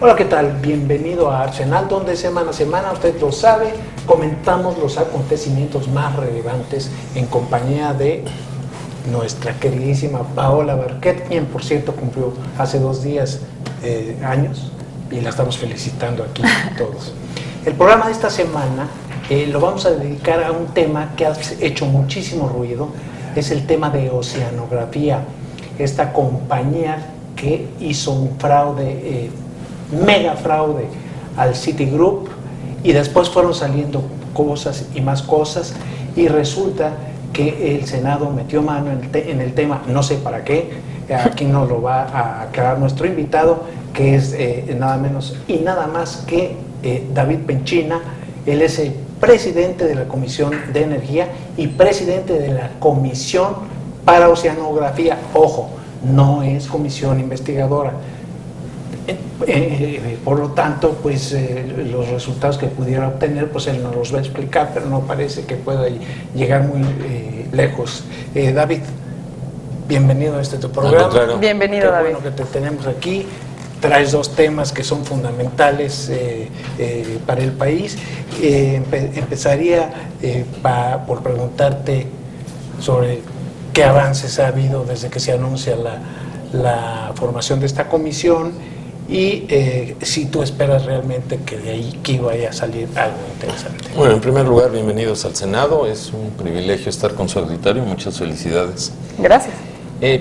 Hola, ¿qué tal? Bienvenido a Arsenal, donde semana a semana, usted lo sabe, comentamos los acontecimientos más relevantes en compañía de nuestra queridísima Paola Barquet, quien por cierto cumplió hace 2 días años, y la estamos felicitando aquí todos. El programa de esta semana lo vamos a dedicar a un tema que ha hecho muchísimo ruido, es el tema de Oceanografía, esta compañía que hizo un fraude, mega fraude al Citigroup, y después fueron saliendo cosas y más cosas, y resulta que el Senado metió mano en el tema, no sé para qué. Aquí nos lo va a aclarar nuestro invitado, que es nada menos y nada más que David Penchina. Él es el presidente de la Comisión de Energía y presidente de la Comisión para Oceanografía. Ojo, no es comisión investigadora. Por lo tanto, pues los resultados que pudiera obtener, pues él nos los va a explicar, pero no parece que pueda llegar muy lejos. David, bienvenido a tu programa. Bienvenido, David. Qué bueno que te tenemos aquí. Traes 2 temas que son fundamentales para el país. Empezaría por preguntarte sobre qué avances ha habido desde que se anuncia la formación de esta comisión, y si tú esperas realmente que de ahí que vaya a salir algo interesante. Bueno, en primer lugar, bienvenidos al Senado. Es un privilegio estar con su auditorio. Muchas felicidades. Gracias.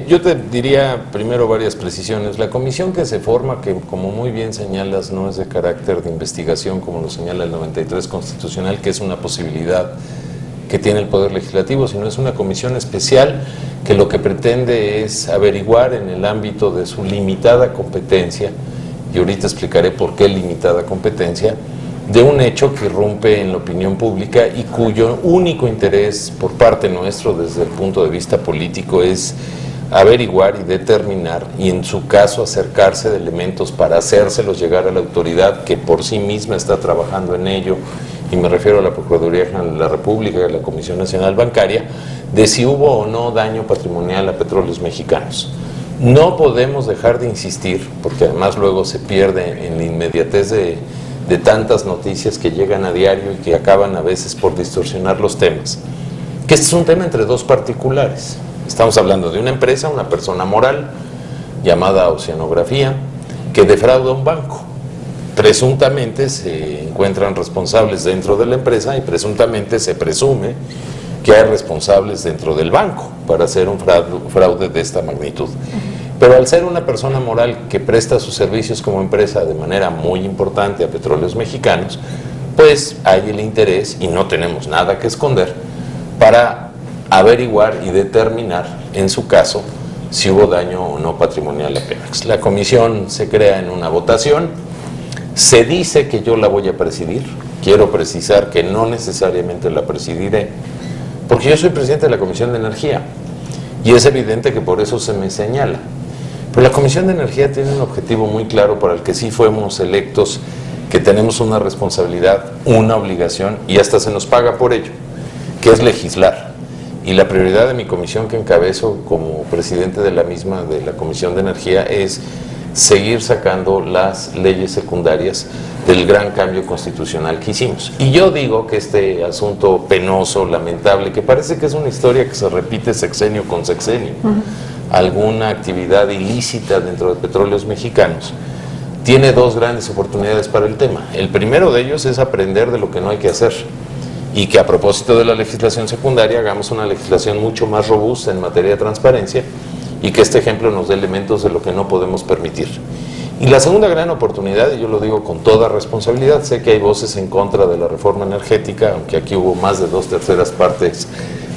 Yo te diría primero varias precisiones. La comisión que se forma, que como muy bien señalas, no es de carácter de investigación como lo señala el 93 constitucional, que es una posibilidad que tiene el Poder Legislativo, sino es una comisión especial que lo que pretende es averiguar en el ámbito de su limitada competencia, y ahorita explicaré por qué limitada competencia, de un hecho que irrumpe en la opinión pública y cuyo único interés por parte nuestro desde el punto de vista político es averiguar y determinar, y en su caso acercarse de elementos para hacérselos llegar a la autoridad que por sí misma está trabajando en ello, y me refiero a la Procuraduría General de la República y a la Comisión Nacional Bancaria, de si hubo o no daño patrimonial a Petróleos Mexicanos. No podemos dejar de insistir, porque además luego se pierde en la inmediatez de tantas noticias que llegan a diario y que acaban a veces por distorsionar los temas, que este es un tema entre 2 particulares. Estamos hablando de una empresa, una persona moral, llamada Oceanografía, que defrauda a un banco. Presuntamente se encuentran responsables dentro de la empresa y presuntamente se presume que hay responsables dentro del banco para hacer un fraude de esta magnitud. Pero al ser una persona moral que presta sus servicios como empresa de manera muy importante a Petróleos Mexicanos, pues hay el interés, y no tenemos nada que esconder, para averiguar y determinar, en su caso, si hubo daño o no patrimonial a Pemex. La comisión se crea en una votación, se dice que yo la voy a presidir. Quiero precisar que no necesariamente la presidiré, porque yo soy presidente de la Comisión de Energía, y es evidente que por eso se me señala. Pero la Comisión de Energía tiene un objetivo muy claro para el que sí fuimos electos, que tenemos una responsabilidad, una obligación, y hasta se nos paga por ello, que es legislar. Y la prioridad de mi comisión, que encabezo como presidente de la misma, de la Comisión de Energía, es seguir sacando las leyes secundarias del gran cambio constitucional que hicimos. Y yo digo que este asunto penoso, lamentable, que parece que es una historia que se repite sexenio con sexenio, alguna actividad ilícita dentro de Petróleos Mexicanos, tiene 2 grandes oportunidades para el tema. El primero de ellos es aprender de lo que no hay que hacer, y que a propósito de la legislación secundaria hagamos una legislación mucho más robusta en materia de transparencia, y que este ejemplo nos dé elementos de lo que no podemos permitir. Y la segunda gran oportunidad, y yo lo digo con toda responsabilidad, sé que hay voces en contra de la reforma energética, aunque aquí hubo más de 2/3 partes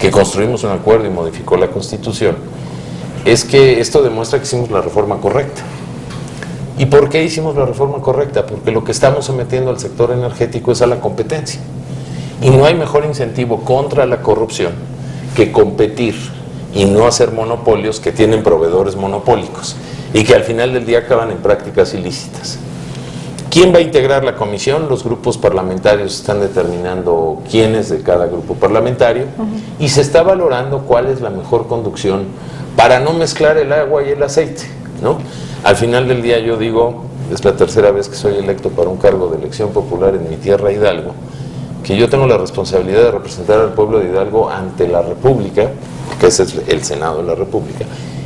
que construimos un acuerdo y modificó la Constitución, es que esto demuestra que hicimos la reforma correcta. ¿Y por qué hicimos la reforma correcta? Porque lo que estamos sometiendo al sector energético es a la competencia. Y no hay mejor incentivo contra la corrupción que competir y no hacer monopolios que tienen proveedores monopólicos y que al final del día acaban en prácticas ilícitas. ¿Quién va a integrar la comisión? Los grupos parlamentarios están determinando quiénes de cada grupo parlamentario, y se está valorando cuál es la mejor conducción para no mezclar el agua y el aceite, ¿no? Al final del día yo digo, es la tercera vez que soy electo para un cargo de elección popular en mi tierra Hidalgo, que yo tengo la responsabilidad de representar al pueblo de Hidalgo ante la República, que ese es el Senado de la República,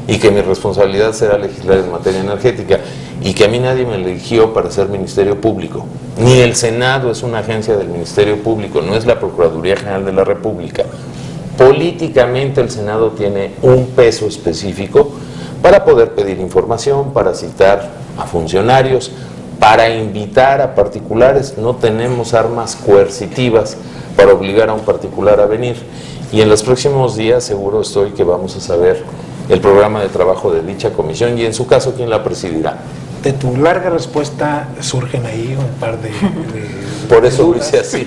y que mi responsabilidad será legislar en materia energética, y que a mí nadie me eligió para ser Ministerio Público. Ni el Senado es una agencia del Ministerio Público, no es la Procuraduría General de la República. Políticamente el Senado tiene un peso específico para poder pedir información, para citar a funcionarios, para invitar a particulares. No tenemos armas coercitivas para obligar a un particular a venir. Y en los próximos días seguro estoy que vamos a saber el programa de trabajo de dicha comisión y en su caso quién la presidirá. De tu larga respuesta surgen ahí un par de Por eso lo dudas. hice así.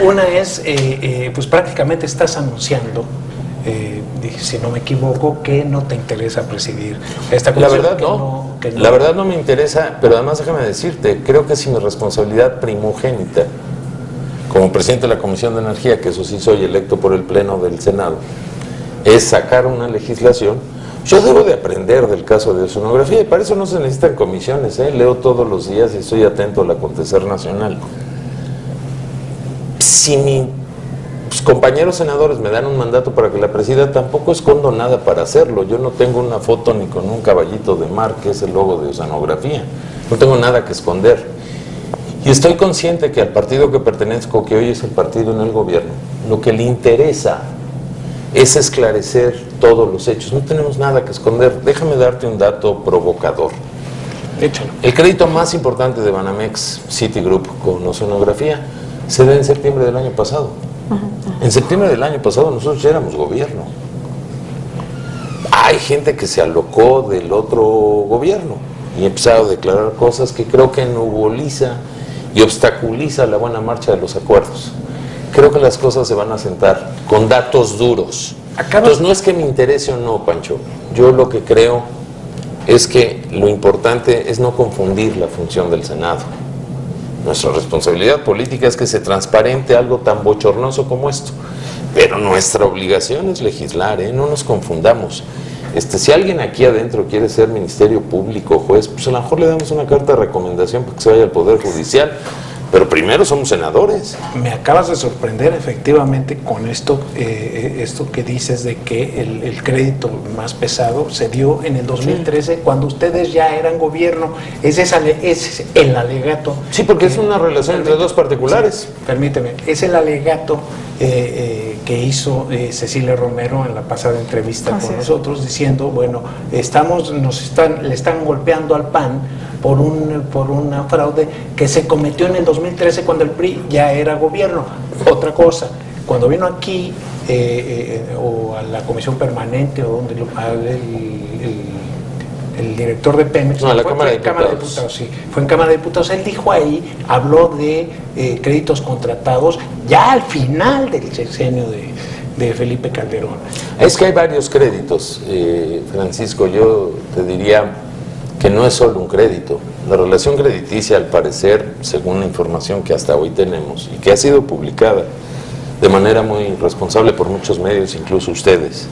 Una es, pues prácticamente estás anunciando, si no me equivoco, que no te interesa presidir esta La comisión. verdad no, la verdad no me interesa, pero además déjame decirte, creo que es mi responsabilidad primogénita como presidente de la Comisión de Energía, que eso sí soy electo por el Pleno del Senado, es sacar una legislación. Yo debo de aprender del caso de oceanografía y para eso no se necesitan comisiones, leo todos los días y estoy atento al acontecer nacional. Si mis compañeros senadores me dan un mandato para que la presida, tampoco escondo nada para hacerlo. Yo no tengo una foto ni con un caballito de mar, que es el logo de oceanografía. No tengo nada que esconder. Y estoy consciente que al partido que pertenezco, que hoy es el partido en el gobierno, lo que le interesa es esclarecer todos los hechos. No tenemos nada que esconder. Déjame darte un dato provocador. Échalo. El crédito más importante de Banamex Citigroup con oceanografía se da en septiembre del año pasado. En septiembre del año pasado nosotros ya éramos gobierno. Hay gente que se alocó del otro gobierno y empezaron a declarar cosas que creo que nubuliza y obstaculiza la buena marcha de los acuerdos. Creo que las cosas se van a sentar con datos duros. Entonces no es que me interese o no, Pancho. Yo lo que creo es que lo importante es no confundir la función del Senado. Nuestra responsabilidad política es que se transparente algo tan bochornoso como esto. Pero nuestra obligación es legislar, no nos confundamos. Si alguien aquí adentro quiere ser Ministerio Público, juez, pues a lo mejor le damos una carta de recomendación para que se vaya al Poder Judicial. Pero primero somos senadores. Me acabas de sorprender efectivamente con esto que dices de que el crédito más pesado se dio en el 2013 cuando ustedes ya eran gobierno. Ese es el alegato. Sí, porque es una relación entre dos particulares. Sí, permíteme, es el alegato que hizo Cecilia Romero en la pasada entrevista con nosotros, diciendo, bueno, le están golpeando al PAN por una fraude que se cometió en el 2013 cuando el PRI ya era gobierno. Otra cosa, cuando vino aquí o a la comisión permanente o donde el director de Pemex, no, Cámara de Diputados. Sí, fue en Cámara de Diputados, él dijo ahí, habló de créditos contratados ya al final del sexenio de Felipe Calderón. Es que hay varios créditos, Francisco. Yo te diría que no es solo un crédito. La relación crediticia, al parecer, según la información que hasta hoy tenemos y que ha sido publicada de manera muy responsable por muchos medios, incluso ustedes,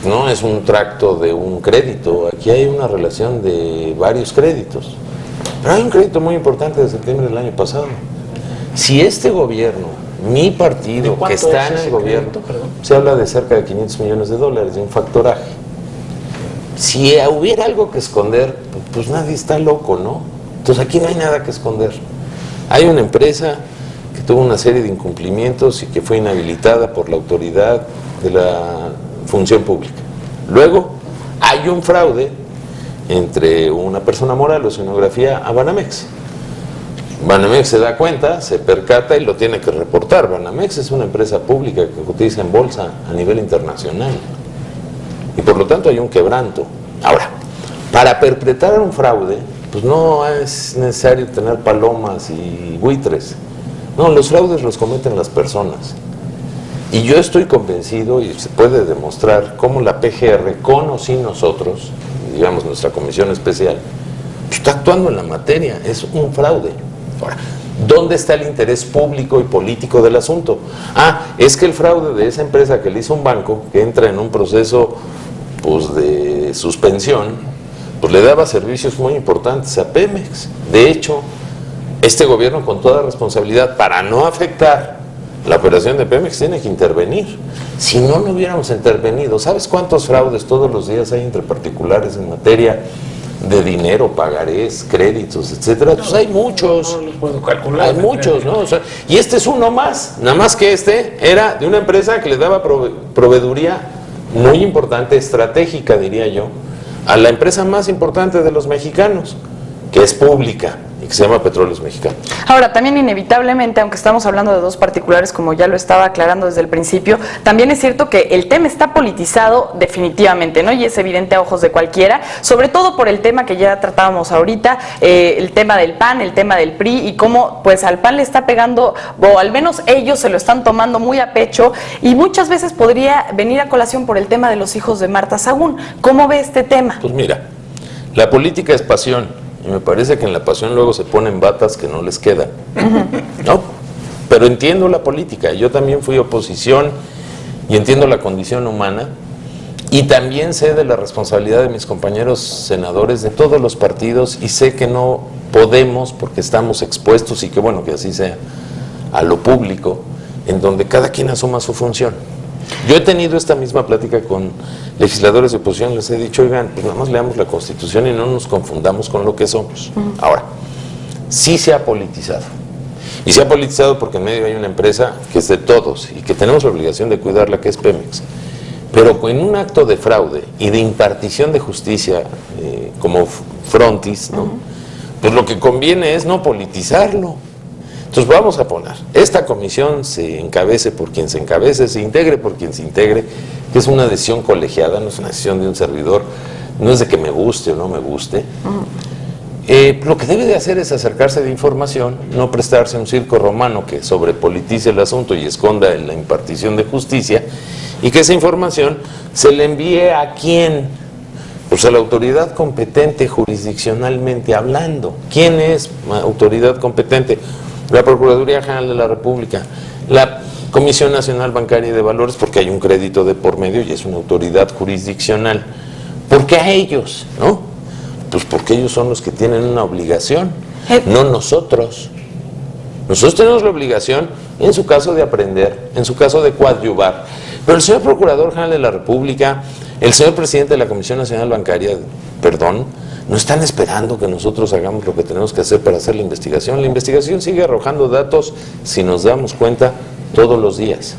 no es un tracto de un crédito. Aquí hay una relación de varios créditos. Pero hay un crédito muy importante de septiembre del año pasado. Si este gobierno, mi partido, que está en el gobierno, se habla de cerca de $500 millones, de un factoraje. Si hubiera algo que esconder, pues nadie está loco, ¿no? Entonces aquí no hay nada que esconder. Hay una empresa que tuvo una serie de incumplimientos y que fue inhabilitada por la autoridad de la función pública. Luego hay un fraude entre una persona moral, oceanografía, a Banamex. Banamex se da cuenta, se percata y lo tiene que reportar. Banamex es una empresa pública que cotiza en bolsa a nivel internacional. Y por lo tanto hay un quebranto. Ahora, para perpetrar un fraude, pues no es necesario tener palomas y buitres. No, los fraudes los cometen las personas. Y yo estoy convencido, y se puede demostrar, cómo la PGR, con o sin nosotros, digamos nuestra comisión especial, pues está actuando en la materia. Es un fraude. Ahora, ¿dónde está el interés público y político del asunto? Es que el fraude de esa empresa que le hizo un banco, que entra en un proceso pues de suspensión, pues le daba servicios muy importantes a Pemex. De hecho, este gobierno, con toda responsabilidad, para no afectar la operación de Pemex, tiene que intervenir. Si no, no hubiéramos intervenido. ¿Sabes cuántos fraudes todos los días hay entre particulares en materia de dinero, pagarés, créditos, etcétera? Pues hay muchos. No puedo calcular. Hay muchos, ¿no? O sea, y este es uno más. Nada más que este era de una empresa que le daba proveeduría muy importante, estratégica, diría yo, a la empresa más importante de los mexicanos, que es pública y que se llama Petróleos Mexicanos. Ahora, también inevitablemente, aunque estamos hablando de dos particulares, como ya lo estaba aclarando desde el principio, también es cierto que el tema está politizado definitivamente, ¿no? Y es evidente a ojos de cualquiera, sobre todo por el tema que ya tratábamos ahorita, el tema del PAN, el tema del PRI, y cómo pues al PAN le está pegando, o al menos ellos se lo están tomando muy a pecho, y muchas veces podría venir a colación por el tema de los hijos de Marta Sahún. ¿Cómo ve este tema? Pues mira, la política es pasión. Y me parece que en la pasión luego se ponen batas que no les quedan, ¿no? Pero entiendo la política, yo también fui oposición y entiendo la condición humana y también sé de la responsabilidad de mis compañeros senadores de todos los partidos y sé que no podemos, porque estamos expuestos y que bueno que así sea, a lo público, en donde cada quien asuma su función. Yo he tenido esta misma plática con legisladores de oposición, les he dicho, oigan, pues nada más leamos la Constitución y no nos confundamos con lo que somos. Ahora, sí se ha politizado. Y se ha politizado porque en medio hay una empresa que es de todos y que tenemos la obligación de cuidarla, que es Pemex. Pero en un acto de fraude y de impartición de justicia como frontis, ¿no? Pues lo que conviene es no politizarlo. Entonces vamos a poner, esta comisión se encabece por quien se encabece, se integre por quien se integre, que es una decisión colegiada, no es una decisión de un servidor, no es de que me guste o no me guste. Lo que debe de hacer es acercarse de información, no prestarse a un circo romano que sobrepolitice el asunto y esconda en la impartición de justicia, y que esa información se le envíe a quién, pues a la autoridad competente jurisdiccionalmente hablando. ¿Quién es la autoridad competente? La Procuraduría General de la República, la Comisión Nacional Bancaria y de Valores, porque hay un crédito de por medio y es una autoridad jurisdiccional. ¿Por qué a ellos? ¿No? Pues porque ellos son los que tienen una obligación, no nosotros. Nosotros tenemos la obligación, en su caso, de aprender, en su caso, de coadyuvar. Pero el señor Procurador General de la República, el señor Presidente de la Comisión Nacional Bancaria, no están esperando que nosotros hagamos lo que tenemos que hacer para hacer la investigación. La investigación sigue arrojando datos, si nos damos cuenta, todos los días.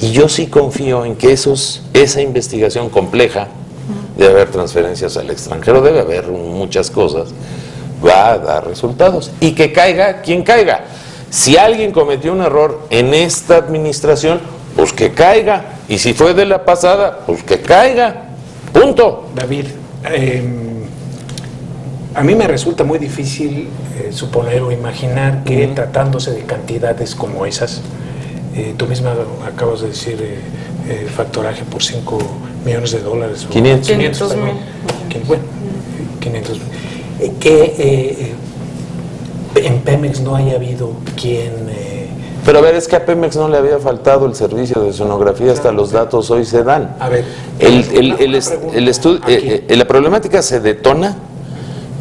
Y yo sí confío en que esa investigación compleja, debe haber transferencias al extranjero, debe haber muchas cosas, va a dar resultados. Y que caiga quien caiga. Si alguien cometió un error en esta administración, pues que caiga. Y si fue de la pasada, pues que caiga. Punto. David, a mí me resulta muy difícil suponer o imaginar que tratándose de cantidades como esas, tú misma acabas de decir factoraje por $5 millones. 500 mil. Bueno, 500 mil. Que en Pemex no haya habido quien... Pero a ver, es que a Pemex no le había faltado el servicio de sonografía, hasta los datos hoy se dan. A ver, la problemática se detona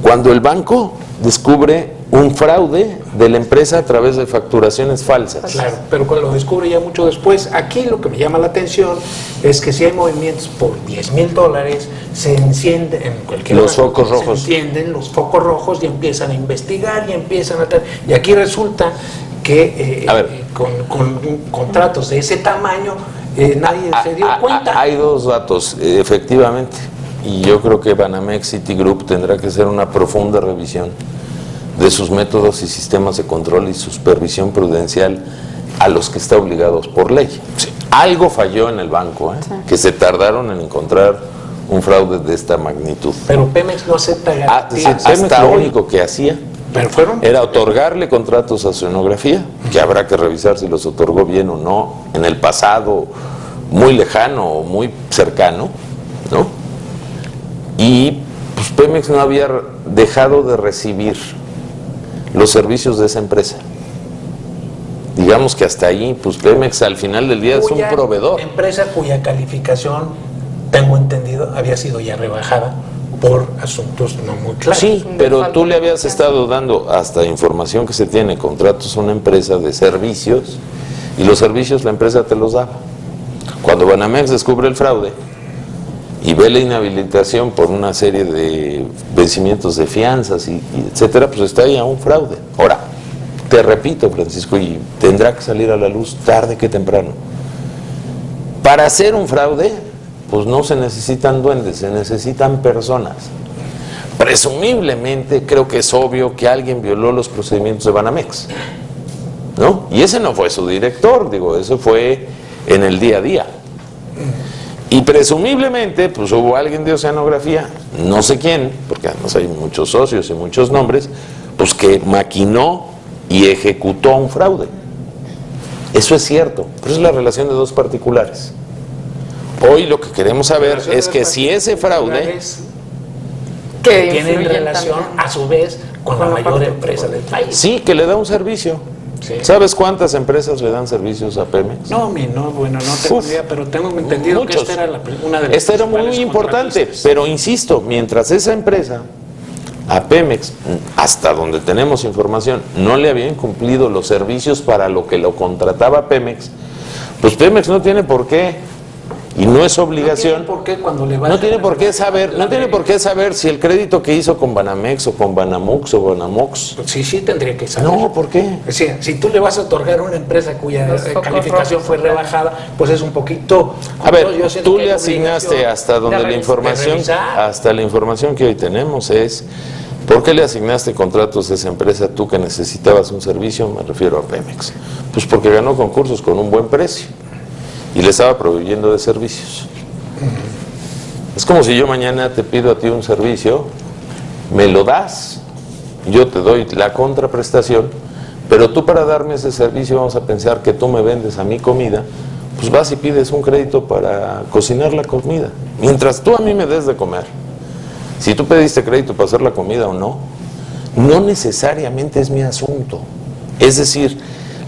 cuando el banco descubre un fraude de la empresa a través de facturaciones falsas. Claro, pero cuando lo descubre ya mucho después. Aquí lo que me llama la atención es que si hay movimientos por $10,000, se encienden en cualquier los focos rojos. Se encienden los focos rojos y empiezan a investigar y empiezan a... Y aquí resulta que con contratos de ese tamaño nadie se dio cuenta. Hay dos datos, efectivamente, y yo creo que Banamex Citigroup tendrá que hacer una profunda revisión de sus métodos y sistemas de control y supervisión prudencial a los que está obligados por ley. Sí. Algo falló en el banco, que se tardaron en encontrar un fraude de esta magnitud. Pero Pemex no acepta garantías. Pemex lo único que hacía era otorgarle contratos a sonografía, que habrá que revisar si los otorgó bien o no en el pasado muy lejano o muy cercano, ¿no? Y pues Pemex no había dejado de recibir los servicios de esa empresa. Digamos que hasta ahí, pues Pemex al final del día es un proveedor. Empresa cuya calificación, tengo entendido, había sido ya rebajada por asuntos no muy claros. Sí, pero tú le habías estado dando hasta información que se tiene, contratos a una empresa de servicios, y los servicios la empresa te los daba. Cuando Banamex descubre el fraude y ve la inhabilitación por una serie de vencimientos de fianzas y etcétera, pues está ahí a un fraude. Ahora, te repito, Francisco, y tendrá que salir a la luz tarde que temprano. Para hacer un fraude, pues no se necesitan duendes, se necesitan personas. Presumiblemente, creo que es obvio que alguien violó los procedimientos de Banamex, ¿no? Y ese no fue su director, digo, eso fue en el día a día. Y presumiblemente, pues hubo alguien de Oceanografía, no sé quién, porque además hay muchos socios y muchos nombres, pues que maquinó y ejecutó un fraude. Eso es cierto, pero es la relación de dos particulares. Hoy lo que queremos saber es que si ese fraude que tiene influyen relación también a su vez con la mayor empresa del país. sí, que le da un servicio. Sí. ¿Sabes cuántas empresas le dan servicios a Pemex? No, bueno, no tengo idea, pero tengo entendido muchos. que esta era una de las Esta era muy principales importante, contratistas. pero insisto, mientras esa empresa, a Pemex, hasta donde tenemos información, no le habían cumplido los servicios para lo que lo contrataba Pemex, pues Pemex no tiene por qué, y no es obligación. No tiene por qué cuando le va No tiene por qué saber si el crédito que hizo con Banamex o con Banamux o Banamox. Sí, tendría que saber. No, ¿por qué? Es decir, si tú le vas a otorgar a una empresa cuya Los focos calificación rojos, fue rebajada, pues es un poquito... A ver, yo siento tú que hay le asignaste obligación hasta donde de la revisar, información, de revisar. hasta la información que hoy tenemos es, ¿por qué le asignaste contratos a esa empresa tú que necesitabas un servicio? Me refiero a Pemex. Pues porque ganó concursos con un buen precio y le estaba proveyendo de servicios. Es como si yo mañana te pido a ti un servicio, me lo das, yo te doy la contraprestación, pero tú para darme ese servicio vamos a pensar que tú me vendes a mi comida, pues vas y pides un crédito para cocinar la comida. Mientras tú a mí me des de comer, si tú pediste crédito para hacer la comida o no, no necesariamente es mi asunto. Es decir,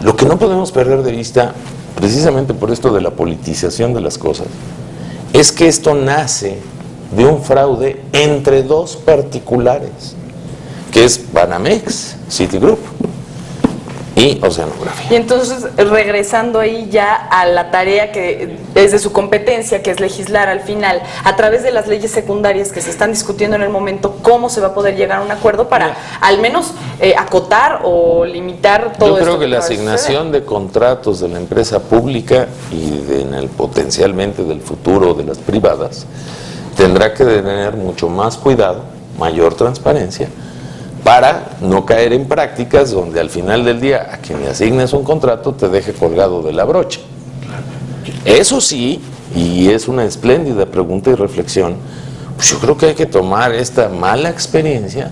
lo que no podemos perder de vista, precisamente por esto de la politización de las cosas, es que esto nace de un fraude entre dos particulares, que es Banamex, Citigroup y Oceanografía. Y entonces, regresando ahí ya a la tarea que es de su competencia, que es legislar al final, a través de las leyes secundarias que se están discutiendo en el momento, ¿cómo se va a poder llegar a un acuerdo para al menos acotar o limitar todo esto? Yo creo que la acaba de suceder? asignación de contratos de la empresa pública y en el potencialmente del futuro de las privadas tendrá que tener mucho más cuidado, mayor transparencia, para no caer en prácticas donde al final del día a quien le asignes un contrato te deje colgado de la brocha. Eso sí, y es una espléndida pregunta y reflexión, pues yo creo que hay que tomar esta mala experiencia,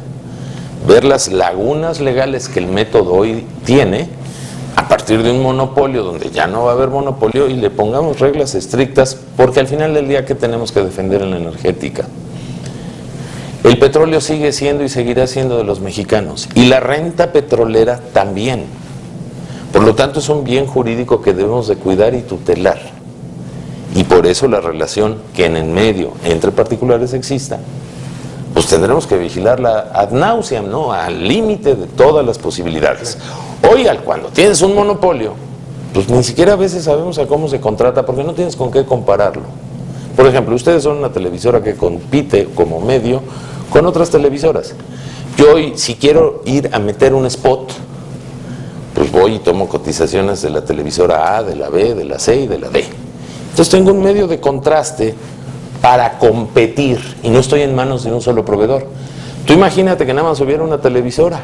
ver las lagunas legales que el método hoy tiene, a partir de un monopolio donde ya no va a haber monopolio, y le pongamos reglas estrictas, porque al final del día, ¿qué tenemos que defender en la energética? El petróleo sigue siendo y seguirá siendo de los mexicanos, y la renta petrolera también. Por lo tanto, es un bien jurídico que debemos de cuidar y tutelar. Y por eso la relación que en el medio entre particulares exista, pues tendremos que vigilarla ad nauseam, ¿no? Al límite de todas las posibilidades. Hoy, cuando tienes un monopolio, pues ni siquiera a veces sabemos a cómo se contrata, porque no tienes con qué compararlo. Por ejemplo, ustedes son una televisora que compite como medio con otras televisoras. Yo hoy, si quiero ir a meter un spot, pues voy y tomo cotizaciones de la televisora A, de la B, de la C y de la D. Entonces tengo un medio de contraste para competir y no estoy en manos de un solo proveedor. Tú imagínate que nada más hubiera una televisora,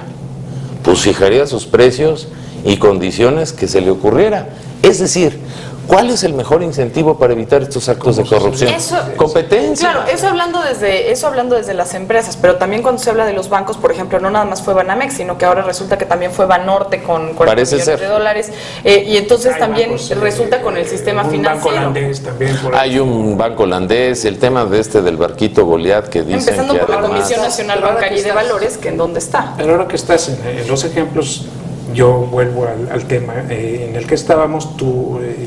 pues fijaría sus precios y condiciones que se le ocurriera. Es decir, ¿cuál es el mejor incentivo para evitar estos actos de corrupción? Competencia. Claro, eso hablando desde las empresas, pero también cuando se habla de los bancos, por ejemplo, no nada más fue Banamex, sino que ahora resulta que también fue Banorte con 40 Parece millones ser. de dólares, y entonces Hay también bancos, resulta con el sistema un financiero. banco holandés también por ahí. Hay un banco holandés, el tema de del barquito Goliat que dicen Empezando que por la además... Comisión Nacional Pero ahora Bancaria y que de estás- Valores, que en dónde está. Pero ahora que estás en los ejemplos, yo vuelvo al tema en el que estábamos.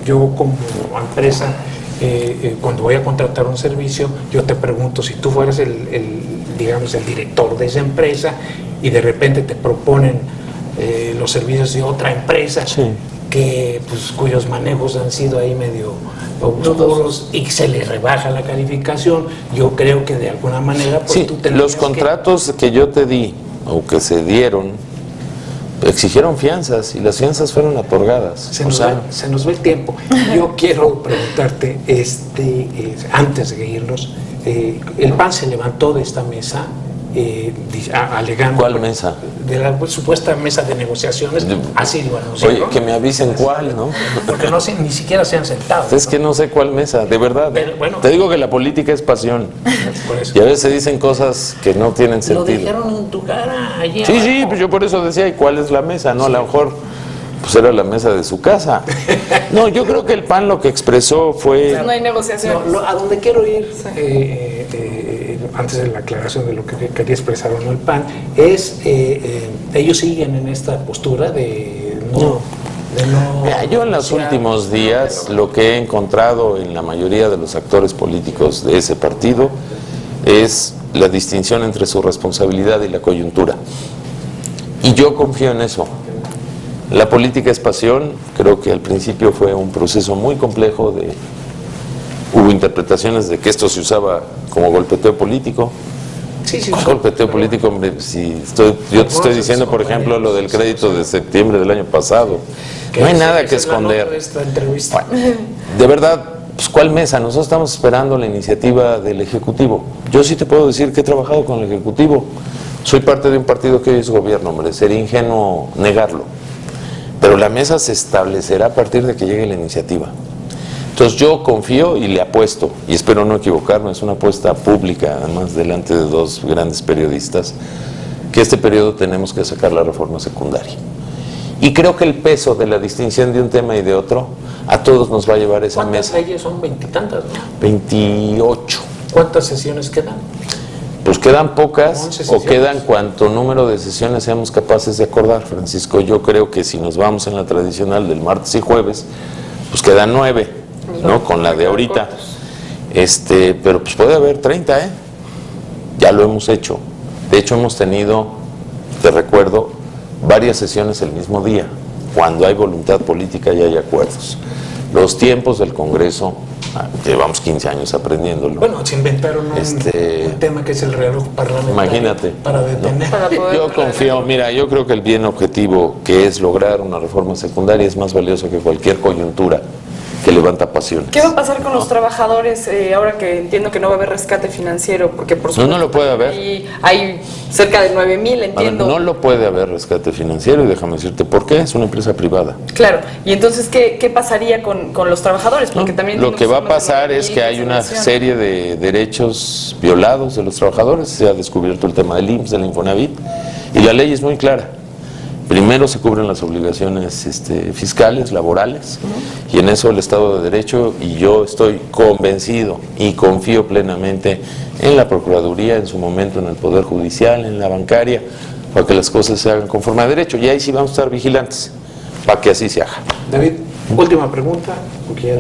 Yo como empresa cuando voy a contratar un servicio, yo te pregunto si tú fueras digamos, el director de esa empresa y de repente te proponen los servicios de otra empresa, sí, que pues, cuyos manejos han sido ahí medio oscuros y se les rebaja la calificación, yo creo que de alguna manera pues, sí, tú tendrías los contratos que yo te di o que se dieron exigieron fianzas y las fianzas fueron otorgadas. Se nos ve el tiempo. Yo quiero preguntarte, antes de irnos, el PAN se levantó de esta mesa alegando... ¿Cuál mesa? De la supuesta mesa de negociaciones, así lo anunciaron. Oye, que me avisen cuál, ¿no? Porque ni siquiera se han sentado. Es que no sé cuál mesa, de verdad. Pero, bueno, te digo que la política es pasión. Por eso. Y a veces dicen cosas que no tienen sentido. Lo dijeron en tu cara allí Sí, abajo. sí, pues yo por eso decía, ¿y cuál es la mesa? No, a lo mejor pues era la mesa de su casa. No, yo creo que el PAN lo que expresó fue... No hay negociaciones. No, a donde quiero ir, antes de la aclaración de lo que quería expresar o no el PAN, es ellos siguen en esta postura de no... Mira, yo en los últimos días lo que he encontrado en la mayoría de los actores políticos de ese partido es la distinción entre su responsabilidad y la coyuntura. Y yo confío en eso. La política es pasión, creo que al principio fue un proceso muy complejo hubo interpretaciones de que esto se usaba como golpeteo político. Sí, Golpeteo político, hombre, yo te estoy diciendo, por ejemplo, lo del crédito de septiembre del año pasado. No hay nada que esconder. Bueno, de verdad, pues ¿cuál mesa? Nosotros estamos esperando la iniciativa del Ejecutivo. Yo sí te puedo decir que he trabajado con el Ejecutivo. Soy parte de un partido que hoy es gobierno, hombre, sería ingenuo negarlo. Pero la mesa se establecerá a partir de que llegue la iniciativa. Entonces yo confío y le apuesto, y espero no equivocarme, es una apuesta pública, además delante de dos grandes periodistas, que este periodo tenemos que sacar la reforma secundaria. Y creo que el peso de la distinción de un tema y de otro, a todos nos va a llevar esa mesa. ¿Cuántas leyes son? 20 y tantas, ¿no? 28. ¿Cuántas sesiones quedan? Pues quedan pocas 11 o sesiones. quedan cuanto número de sesiones seamos capaces de acordar, Francisco. Yo creo que si nos vamos en la tradicional del martes y jueves, pues quedan 9, ¿no? Con la de ahorita. Pero pues puede haber 30, ¿eh? Ya lo hemos hecho. De hecho hemos tenido, te recuerdo, varias sesiones el mismo día, cuando hay voluntad política y hay acuerdos. Los tiempos del Congreso, llevamos 15 años aprendiéndolo. Bueno, se inventaron un tema que es el reloj parlamentario. Imagínate. Para detener. No. Yo confío, mira, yo creo que el bien objetivo, que es lograr una reforma secundaria, es más valioso que cualquier coyuntura que levanta pasiones. ¿Qué va a pasar con los trabajadores ahora que entiendo que no va a haber rescate financiero? Porque por supuesto No lo puede haber. Hay cerca de 9,000, entiendo. A ver, no lo puede haber rescate financiero, y déjame decirte por qué, es una empresa privada. Claro, y entonces, ¿qué pasaría con los trabajadores? Porque también lo que va a pasar es que hay una serie de derechos violados de los trabajadores. Se ha descubierto el tema del IMSS, del Infonavit, y la ley es muy clara. Primero se cubren las obligaciones fiscales, laborales, y en eso el Estado de Derecho, y yo estoy convencido y confío plenamente en la Procuraduría, en su momento en el Poder Judicial, en la bancaria, para que las cosas se hagan conforme a derecho. Y ahí sí vamos a estar vigilantes, para que así se haga. David, última pregunta, porque ya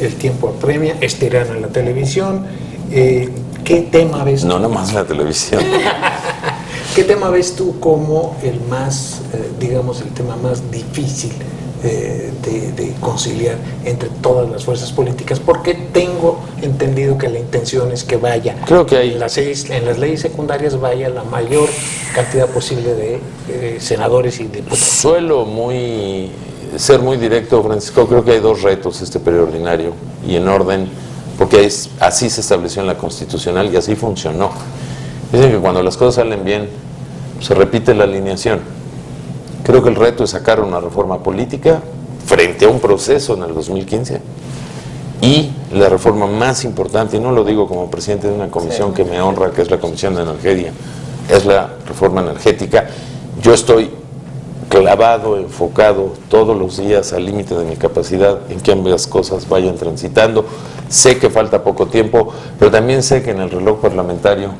el tiempo apremia, estirán en la televisión. ¿Qué tema ves? No, nomás la televisión. ¿Qué tema ves tú como el más, digamos, el tema más difícil de conciliar entre todas las fuerzas políticas? Porque tengo entendido que la intención es que vaya, creo que hay, en las leyes secundarias vaya la mayor cantidad posible de senadores y diputados. Suelo ser muy directo, Francisco. Creo que hay dos retos este periodo ordinario, y en orden, porque así se estableció en la Constitucional y así funcionó. Dicen que cuando las cosas salen bien, se repite la alineación. Creo que el reto es sacar una reforma política frente a un proceso en el 2015, y la reforma más importante, y no lo digo como presidente de una comisión que me honra, que es la Comisión de Energía, es la reforma energética. Yo estoy clavado, enfocado todos los días al límite de mi capacidad en que ambas cosas vayan transitando. Sé que falta poco tiempo, pero también sé que en el reloj parlamentario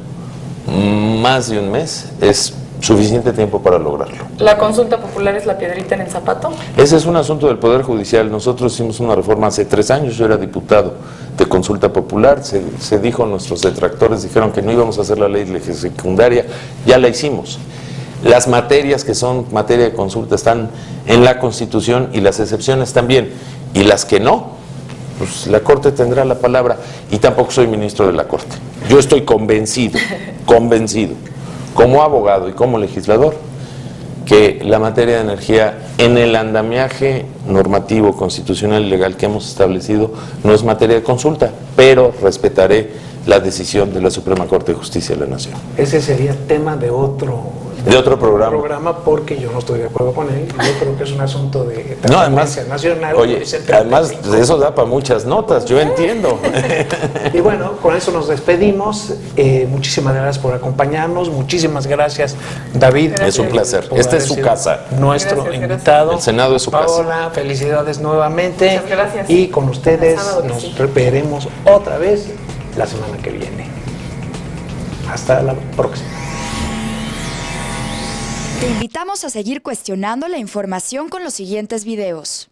más de un mes es suficiente tiempo para lograrlo. ¿La consulta popular es la piedrita en el zapato? Ese es un asunto del Poder Judicial. Nosotros hicimos una reforma hace 3 años, yo era diputado. de consulta popular. Se dijo, nuestros detractores dijeron que no íbamos a hacer la ley secundaria, ya la hicimos. Las materias que son materia de consulta están en la Constitución y las excepciones también, y las que no, pues la Corte tendrá la palabra, y tampoco soy ministro de la Corte. Yo estoy convencido, como abogado y como legislador, que la materia de energía en el andamiaje normativo, constitucional y legal que hemos establecido no es materia de consulta, pero respetaré la decisión de la Suprema Corte de Justicia de la Nación. Ese sería tema de otro programa, porque yo no estoy de acuerdo con él. Yo creo que es un asunto de trascendencia nacional. Oye, además eso da para muchas notas, yo entiendo. Y bueno, con eso nos despedimos. Muchísimas gracias por acompañarnos. Muchísimas gracias, David. Gracias. Es un placer. Esta es su casa. Nuestro invitado. El Senado es su casa. Paola, felicidades nuevamente. Muchas gracias. Y con ustedes nos Sí. veremos otra vez la semana que viene. Hasta la próxima. Te invitamos a seguir cuestionando la información con los siguientes videos.